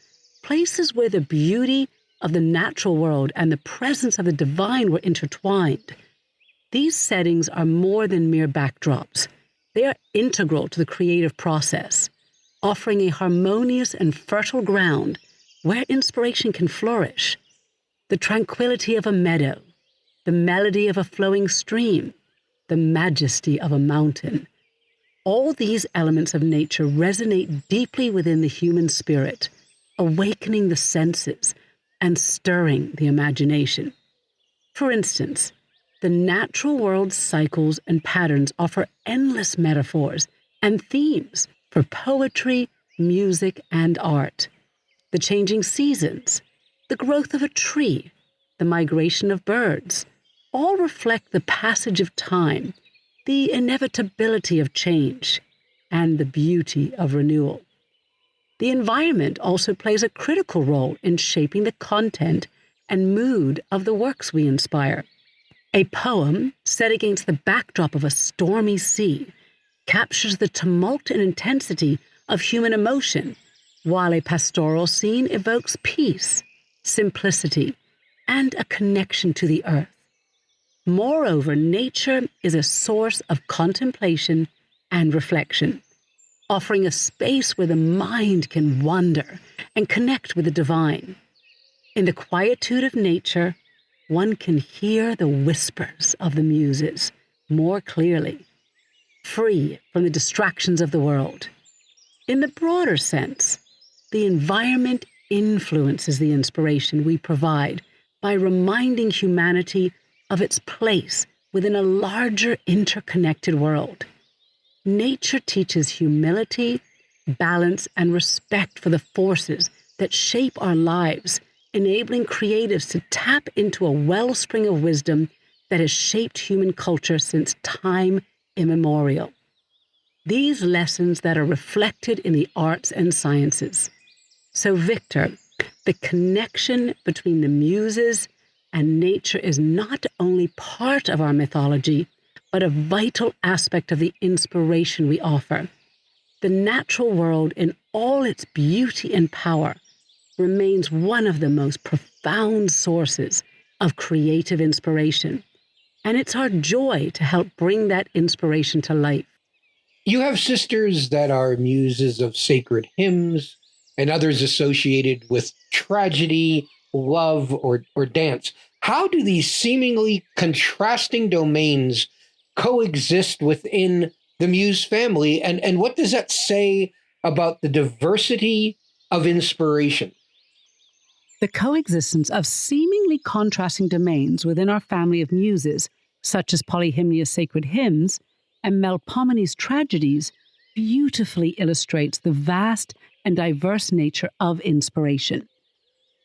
places where the beauty of the natural world and the presence of the divine were intertwined. These settings are more than mere backdrops. They are integral to the creative process, offering a harmonious and fertile ground where inspiration can flourish. The tranquility of a meadow, the melody of a flowing stream, the majesty of a mountain. All these elements of nature resonate deeply within the human spirit, awakening the senses and stirring the imagination. For instance, the natural world's cycles and patterns offer endless metaphors and themes for poetry, music, and art. The changing seasons, the growth of a tree, the migration of birds, all reflect the passage of time, the inevitability of change, and the beauty of renewal. The environment also plays a critical role in shaping the content and mood of the works we inspire. A poem set against the backdrop of a stormy sea captures the tumult and intensity of human emotion, while a pastoral scene evokes peace, simplicity, and a connection to the earth. Moreover, nature is a source of contemplation and reflection, offering a space where the mind can wander and connect with the divine. In the quietude of nature, one can hear the whispers of the Muses more clearly, free from the distractions of the world. In the broader sense, the environment influences the inspiration we provide by reminding humanity of its place within a larger interconnected world. Nature teaches humility, balance, and respect for the forces that shape our lives, enabling creatives to tap into a wellspring of wisdom that has shaped human culture since time immemorial. these lessons that are reflected in the arts and sciences. So, Victor, the connection between the Muses and nature is not only part of our mythology, but a vital aspect of the inspiration we offer. The natural world, in all its beauty and power, remains one of the most profound sources of creative inspiration. And it's our joy to help bring that inspiration to life. You have sisters that are muses of sacred hymns and others associated with tragedy, love, or dance. How do these seemingly contrasting domains coexist within the muse family? And what does that say about the diversity of inspiration? The coexistence of seemingly contrasting domains within our family of muses, such as Polyhymnia's sacred hymns and Melpomene's tragedies, beautifully illustrates the vast and diverse nature of inspiration.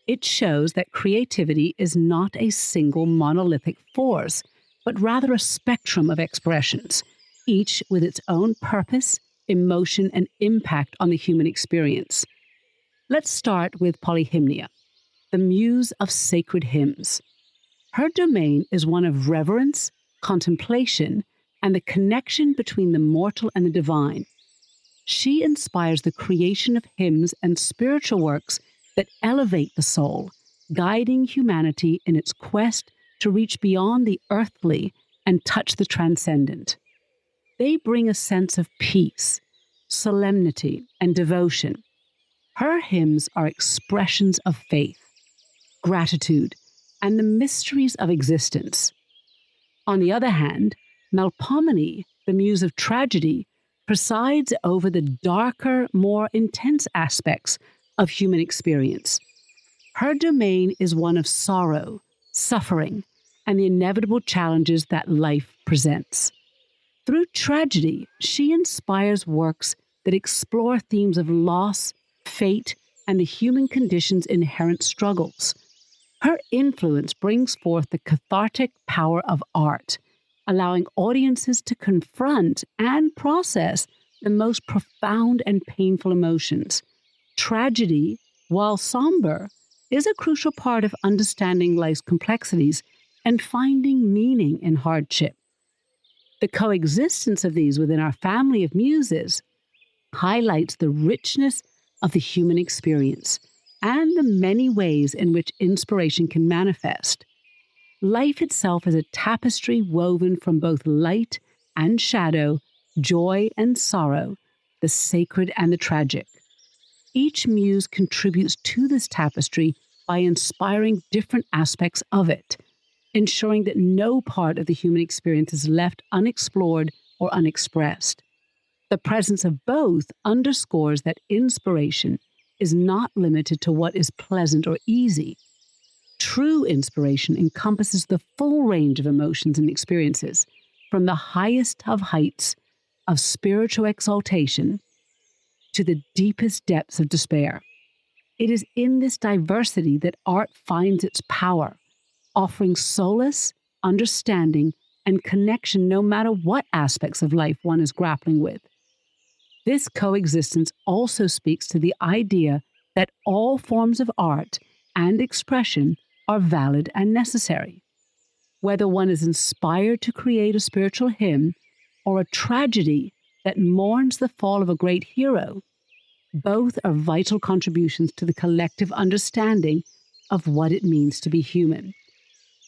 It shows that creativity is not a single monolithic force, but rather a spectrum of expressions, each with its own purpose, emotion, and impact on the human experience. Let's start with Polyhymnia, the muse of sacred hymns. Her domain is one of reverence, contemplation, and the connection between the mortal and the divine. She inspires the creation of hymns and spiritual works that elevate the soul, guiding humanity in its quest to reach beyond the earthly and touch the transcendent. They bring a sense of peace, solemnity, and devotion. Her hymns are expressions of faith, gratitude, and the mysteries of existence. On the other hand, Melpomene, the muse of tragedy, presides over the darker, more intense aspects of human experience. Her domain is one of sorrow, suffering, and the inevitable challenges that life presents. Through tragedy, she inspires works that explore themes of loss, fate, and the human condition's inherent struggles. Her influence brings forth the cathartic power of art, allowing audiences to confront and process the most profound and painful emotions. Tragedy, while somber, is a crucial part of understanding life's complexities and finding meaning in hardship. The coexistence of these within our family of muses highlights the richness of the human experience and the many ways in which inspiration can manifest. Life itself is a tapestry woven from both light and shadow, joy and sorrow, the sacred and the tragic. Each muse contributes to this tapestry by inspiring different aspects of it, ensuring that no part of the human experience is left unexplored or unexpressed. The presence of both underscores that inspiration is not limited to what is pleasant or easy. True inspiration encompasses the full range of emotions and experiences, from the highest of heights of spiritual exaltation to the deepest depths of despair. It is in this diversity that art finds its power, offering solace, understanding, and connection no matter what aspects of life one is grappling with. This coexistence also speaks to the idea that all forms of art and expression are valid and necessary. Whether one is inspired to create a spiritual hymn or a tragedy that mourns the fall of a great hero, both are vital contributions to the collective understanding of what it means to be human.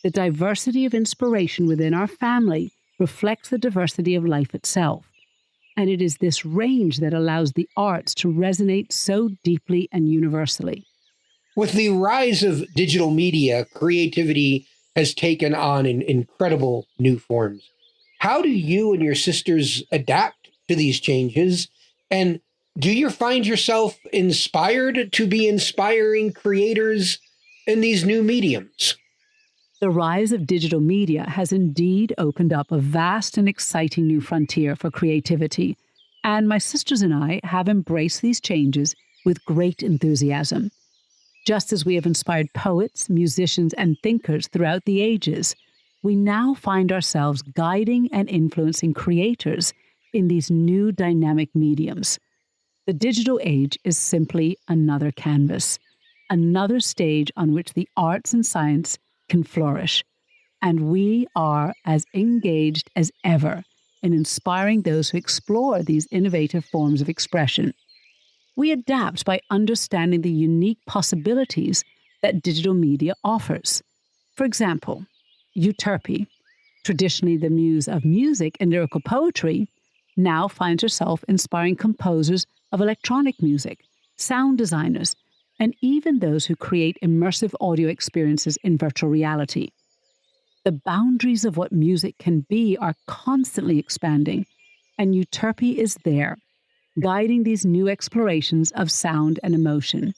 The diversity of inspiration within our family reflects the diversity of life itself, and it is this range that allows the arts to resonate so deeply and universally. With the rise of digital media, creativity has taken on incredible new forms. How do you and your sisters adapt to these changes? And do you find yourself inspired to be inspiring creators in these new mediums? The rise of digital media has indeed opened up a vast and exciting new frontier for creativity, and my sisters and I have embraced these changes with great enthusiasm. Just as we have inspired poets, musicians, and thinkers throughout the ages, we now find ourselves guiding and influencing creators in these new dynamic mediums. The digital age is simply another canvas, another stage on which the arts and science can flourish. And we are as engaged as ever in inspiring those who explore these innovative forms of expression. We adapt by understanding the unique possibilities that digital media offers. For example, Euterpe, traditionally the muse of music and lyrical poetry, now finds herself inspiring composers of electronic music, sound designers, and even those who create immersive audio experiences in virtual reality. The boundaries of what music can be are constantly expanding, and Euterpe is there, guiding these new explorations of sound and emotion.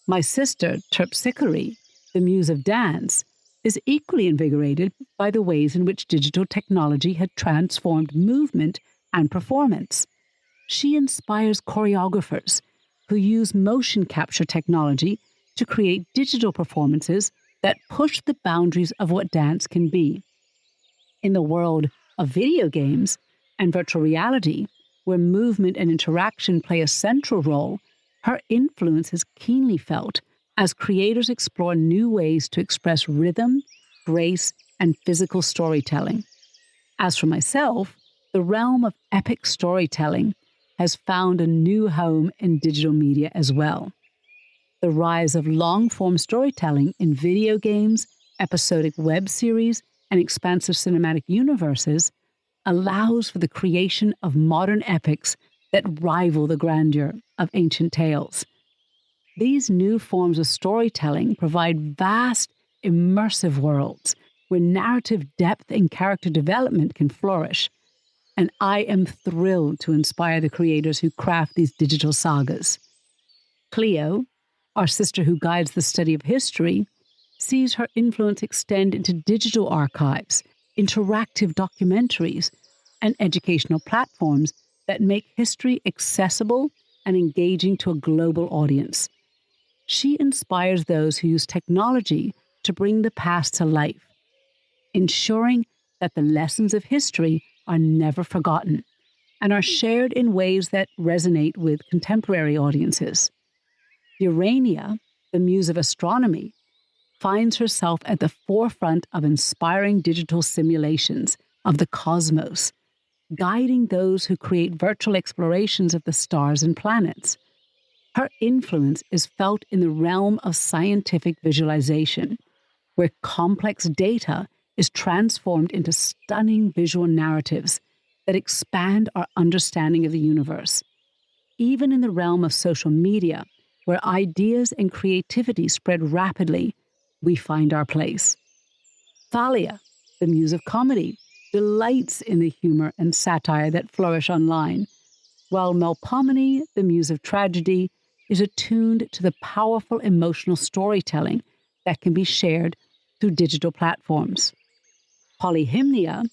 My sister, Terpsichore, the muse of dance, is equally invigorated by the ways in which digital technology had transformed movement and performance. She inspires choreographers who use motion capture technology to create digital performances that push the boundaries of what dance can be. In the world of video games and virtual reality, where movement and interaction play a central role, her influence is keenly felt as creators explore new ways to express rhythm, grace, and physical storytelling. As for myself, the realm of epic storytelling has found a new home in digital media as well. The rise of long-form storytelling in video games, episodic web series, and expansive cinematic universes allows for the creation of modern epics that rival the grandeur of ancient tales. These new forms of storytelling provide vast, immersive worlds where narrative depth and character development can flourish. And I am thrilled to inspire the creators who craft these digital sagas. Cleo, our sister who guides the study of history, sees her influence extend into digital archives, interactive documentaries, and educational platforms that make history accessible and engaging to a global audience. She inspires those who use technology to bring the past to life, ensuring that the lessons of history are never forgotten and are shared in ways that resonate with contemporary audiences. Urania, the muse of astronomy, finds herself at the forefront of inspiring digital simulations of the cosmos, guiding those who create virtual explorations of the stars and planets. Her influence is felt in the realm of scientific visualization, where complex data is transformed into stunning visual narratives that expand our understanding of the universe. Even in the realm of social media, where ideas and creativity spread rapidly, we find our place. Thalia, the muse of comedy, delights in the humor and satire that flourish online, while Melpomene, the muse of tragedy, is attuned to the powerful emotional storytelling that can be shared through digital platforms. Polyhymnia,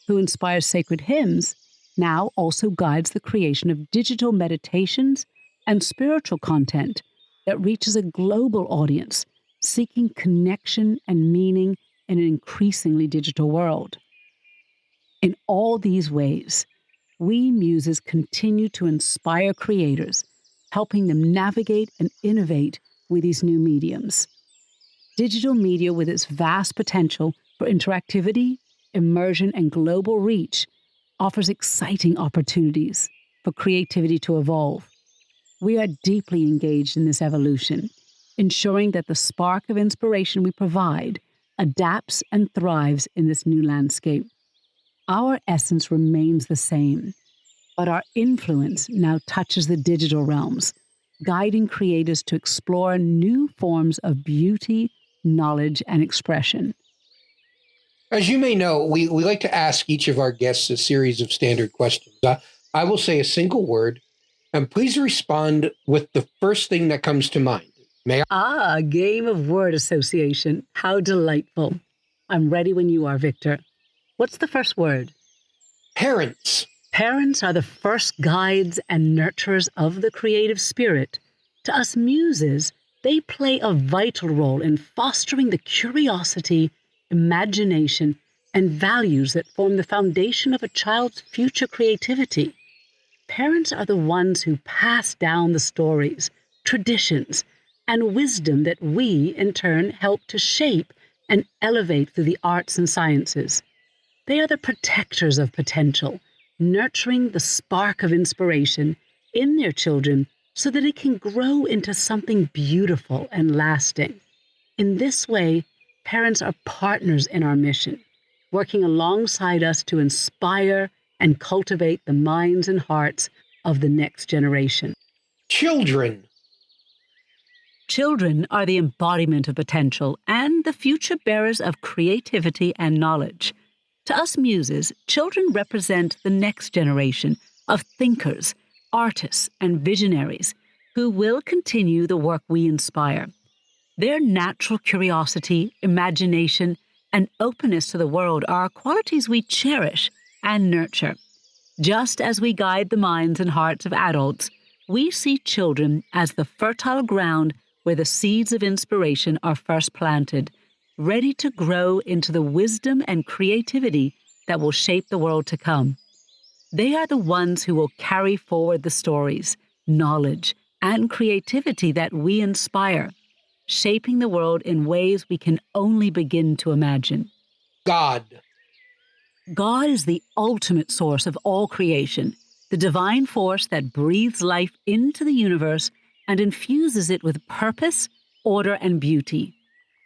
who inspires sacred hymns, now also guides the creation of digital meditations and spiritual content that reaches a global audience, seeking connection and meaning in an increasingly digital world. In all these ways, we muses continue to inspire creators, helping them navigate and innovate with these new mediums. Digital media, with its vast potential for interactivity, immersion, and global reach, offers exciting opportunities for creativity to evolve. We are deeply engaged in this evolution, ensuring that the spark of inspiration we provide adapts and thrives in this new landscape. Our essence remains the same, but our influence now touches the digital realms, guiding creators to explore new forms of beauty, knowledge, and expression. As you may know, we like to ask each of our guests a series of standard questions. I will say a single word, and please respond with the first thing that comes to mind. May I? Ah, a game of word association. How delightful. I'm ready when you are, Victor. What's the first word? Parents. Parents are the first guides and nurturers of the creative spirit. To us muses, they play a vital role in fostering the curiosity, imagination, and values that form the foundation of a child's future creativity. Parents are the ones who pass down the stories, traditions, and wisdom that we, in turn, help to shape and elevate through the arts and sciences. They are the protectors of potential, nurturing the spark of inspiration in their children so that it can grow into something beautiful and lasting. In this way, parents are partners in our mission, working alongside us to inspire and cultivate the minds and hearts of the next generation. Children. Children are the embodiment of potential and the future bearers of creativity and knowledge. To us muses, children represent the next generation of thinkers, artists, and visionaries who will continue the work we inspire. Their natural curiosity, imagination, and openness to the world are qualities we cherish and nurture. Just as we guide the minds and hearts of adults, we see children as the fertile ground where the seeds of inspiration are first planted, ready to grow into the wisdom and creativity that will shape the world to come. They are the ones who will carry forward the stories, knowledge, and creativity that we inspire, shaping the world in ways we can only begin to imagine. God. God is the ultimate source of all creation, the divine force that breathes life into the universe and infuses it with purpose, order, and beauty.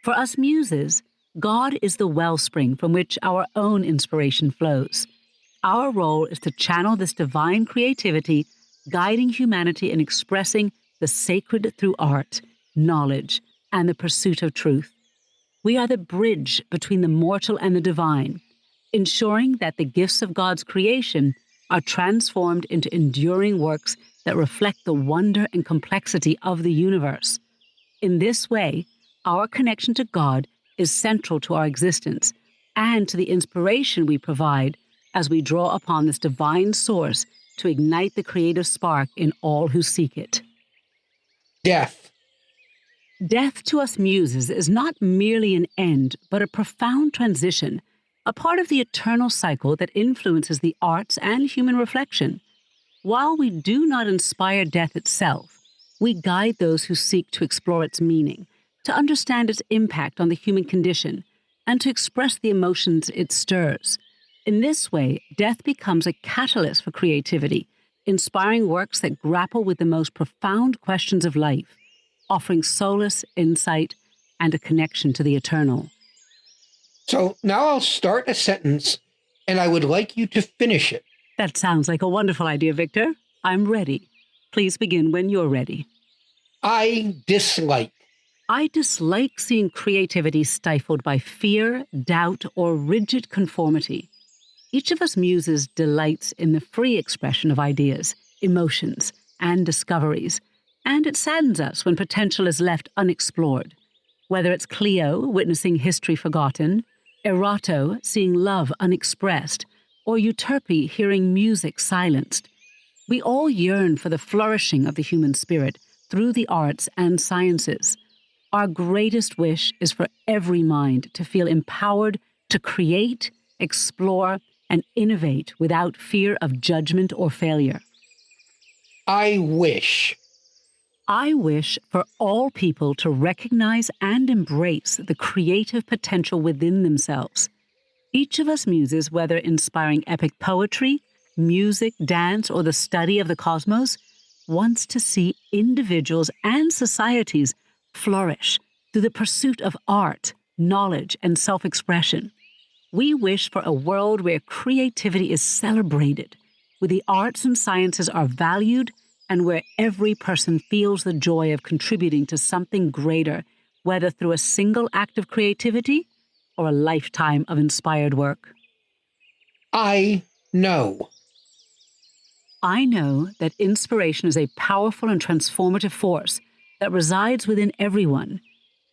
For us muses, God is the wellspring from which our own inspiration flows. Our role is to channel this divine creativity, guiding humanity in expressing the sacred through art, knowledge, and the pursuit of truth. We are the bridge between the mortal and the divine, ensuring that the gifts of God's creation are transformed into enduring works that reflect the wonder and complexity of the universe. In this way, our connection to God is central to our existence and to the inspiration we provide as we draw upon this divine source to ignite the creative spark in all who seek it. Death. Death to us muses is not merely an end, but a profound transition, a part of the eternal cycle that influences the arts and human reflection. While we do not inspire death itself, we guide those who seek to explore its meaning, to understand its impact on the human condition, and to express the emotions it stirs. In this way, death becomes a catalyst for creativity, inspiring works that grapple with the most profound questions of life, offering solace, insight, and a connection to the eternal. So now I'll start a sentence, and I would like you to finish it. That sounds like a wonderful idea, Victor. I'm ready. Please begin when you're ready. I dislike. I dislike seeing creativity stifled by fear, doubt, or rigid conformity. Each of us muses delights in the free expression of ideas, emotions, and discoveries, and it saddens us when potential is left unexplored. Whether it's Cleo witnessing history forgotten, Erato seeing love unexpressed, or Euterpe hearing music silenced, we all yearn for the flourishing of the human spirit through the arts and sciences. Our greatest wish is for every mind to feel empowered to create, explore, and innovate without fear of judgment or failure. I wish. I wish for all people to recognize and embrace the creative potential within themselves. Each of us muses, whether inspiring epic poetry, music, dance, or the study of the cosmos, wants to see individuals and societies flourish through the pursuit of art, knowledge, and self-expression. We wish for a world where creativity is celebrated, where the arts and sciences are valued, and where every person feels the joy of contributing to something greater, whether through a single act of creativity or a lifetime of inspired work. I know. I know that inspiration is a powerful and transformative force that resides within everyone.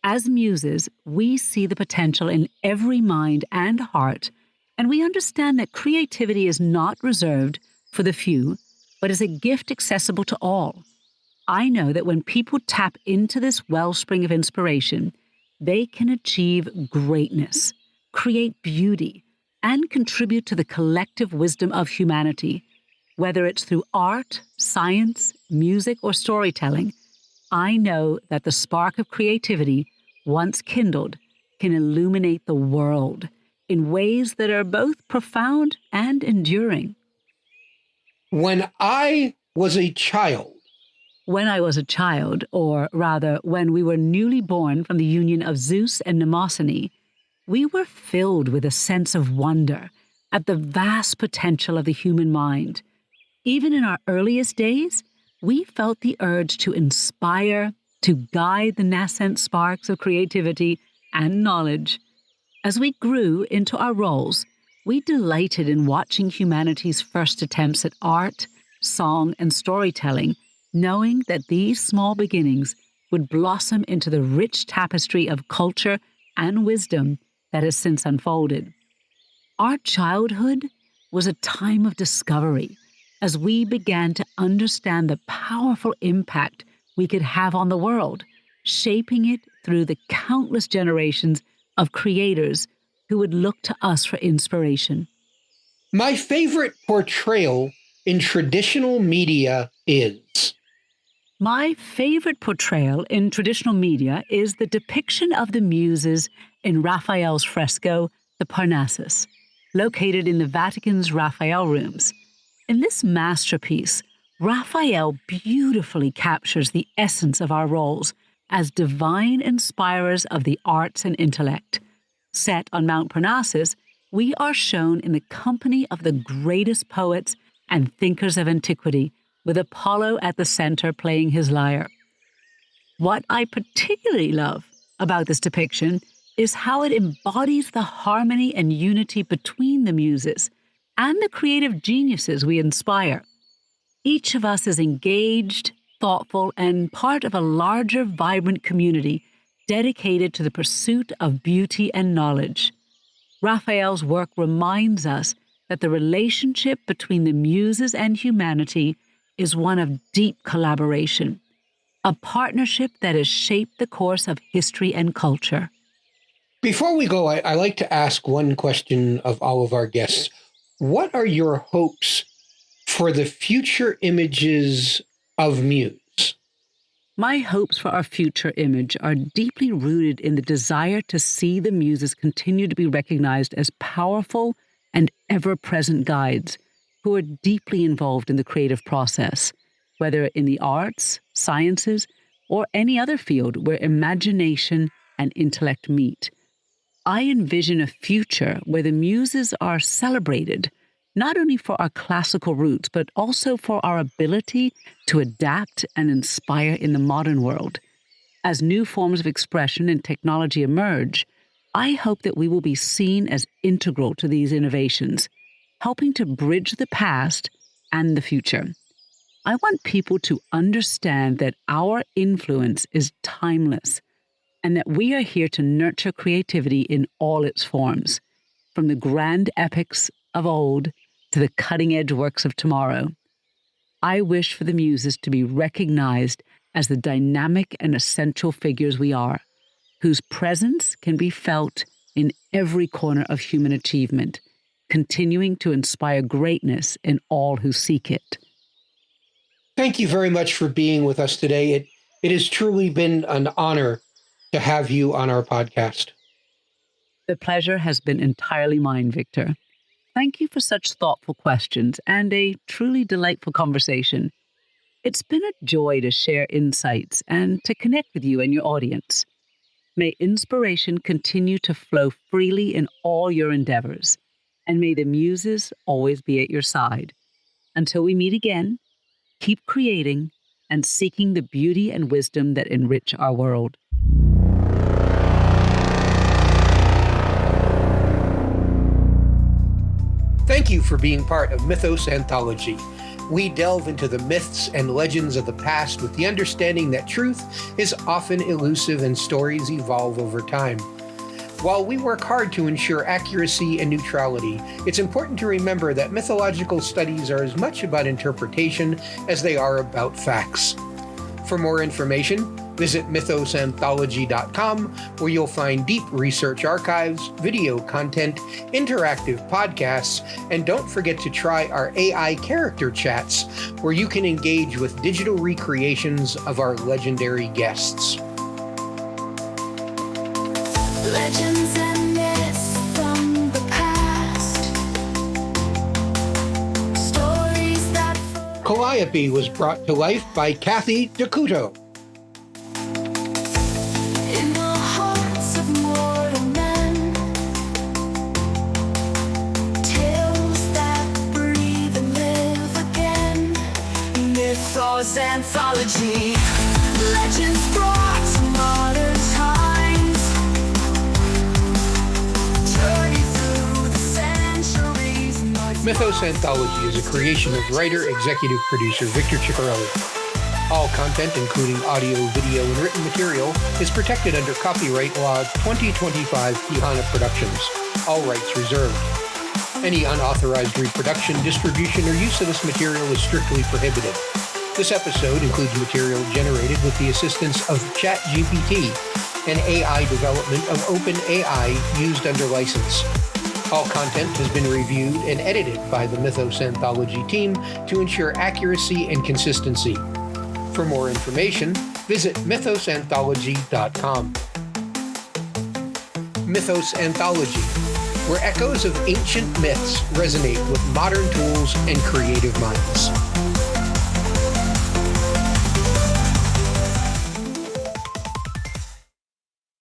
As muses, we see the potential in every mind and heart, and we understand that creativity is not reserved for the few, but is a gift accessible to all. I know that when people tap into this wellspring of inspiration, they can achieve greatness, create beauty, and contribute to the collective wisdom of humanity. Whether it's through art, science, music, or storytelling, I know that the spark of creativity, once kindled, can illuminate the world in ways that are both profound and enduring. When I was a child, When I was a child, or rather, when we were newly born from the union of Zeus and Mnemosyne, we were filled with a sense of wonder at the vast potential of the human mind. Even in our earliest days, we felt the urge to inspire, to guide the nascent sparks of creativity and knowledge. As we grew into our roles, we delighted in watching humanity's first attempts at art, song, and storytelling, knowing that these small beginnings would blossom into the rich tapestry of culture and wisdom that has since unfolded. Our childhood was a time of discovery as we began to understand the powerful impact we could have on the world, shaping it through the countless generations of creators who would look to us for inspiration. my favorite portrayal in traditional media is. My favorite portrayal in traditional media is the depiction of the Muses in Raphael's fresco, the Parnassus, located in the Vatican's Raphael Rooms. In this masterpiece, Raphael beautifully captures the essence of our roles as divine inspirers of the arts and intellect. Set on Mount Parnassus, we are shown in the company of the greatest poets and thinkers of antiquity, with Apollo at the center playing his lyre. What I particularly love about this depiction is how it embodies the harmony and unity between the Muses and the creative geniuses we inspire. Each of us is engaged, thoughtful, and part of a larger, vibrant community dedicated to the pursuit of beauty and knowledge. Raphael's work reminds us that the relationship between the Muses and humanity is one of deep collaboration, a partnership that has shaped the course of history and culture. Before we go, I like to ask one question of all of our guests. What are your hopes for the future images of Muse? My hopes for our future image are deeply rooted in the desire to see the Muses continue to be recognized as powerful and ever-present guides who are deeply involved in the creative process, whether in the arts, sciences, or any other field where imagination and intellect meet. I envision a future where the Muses are celebrated, not only for our classical roots, but also for our ability to adapt and inspire in the modern world. As new forms of expression and technology emerge, I hope that we will be seen as integral to these innovations, helping to bridge the past and the future. I want people to understand that our influence is timeless and that we are here to nurture creativity in all its forms, from the grand epics of old to the cutting-edge works of tomorrow. I wish for the Muses to be recognized as the dynamic and essential figures we are, whose presence can be felt in every corner of human achievement, continuing to inspire greatness in all who seek it. Thank you very much for being with us today. It has truly been an honor to have you on our podcast. The pleasure has been entirely mine, Victor. Thank you for such thoughtful questions and a truly delightful conversation. It's been a joy to share insights and to connect with you and your audience. May inspiration continue to flow freely in all your endeavors, and may the Muses always be at your side. Until we meet again, keep creating and seeking the beauty and wisdom that enrich our world. Thank you for being part of Mythos Anthology. We delve into the myths and legends of the past with the understanding that truth is often elusive and stories evolve over time. While we work hard to ensure accuracy and neutrality, it's important to remember that mythological studies are as much about interpretation as they are about facts. For more information, Visit mythosanthology.com, where you'll find deep research archives, video content, interactive podcasts, and don't forget to try our AI character chats, where you can engage with digital recreations of our legendary guests. Legends and myths from the past. Stories that Calliope was brought to life by Kathy DeCuto. in the hearts of mortal men. Tales that breathe and live again. Mythos Anthology. Legends brought to modern times. Journey through the centuries. Mythos Anthology is a creation of writer, executive producer Victor Ciccarelli. All content, including audio, video, and written material, is protected under copyright law 2025 Pihana Productions. All rights reserved. Any unauthorized reproduction, distribution, or use of this material is strictly prohibited. This episode includes material generated with the assistance of ChatGPT, an AI development of OpenAI used under license. All content has been reviewed and edited by the Mythos Anthology team to ensure accuracy and consistency. For more information, visit mythosanthology.com. Mythos Anthology, where echoes of ancient myths resonate with modern tools and creative minds.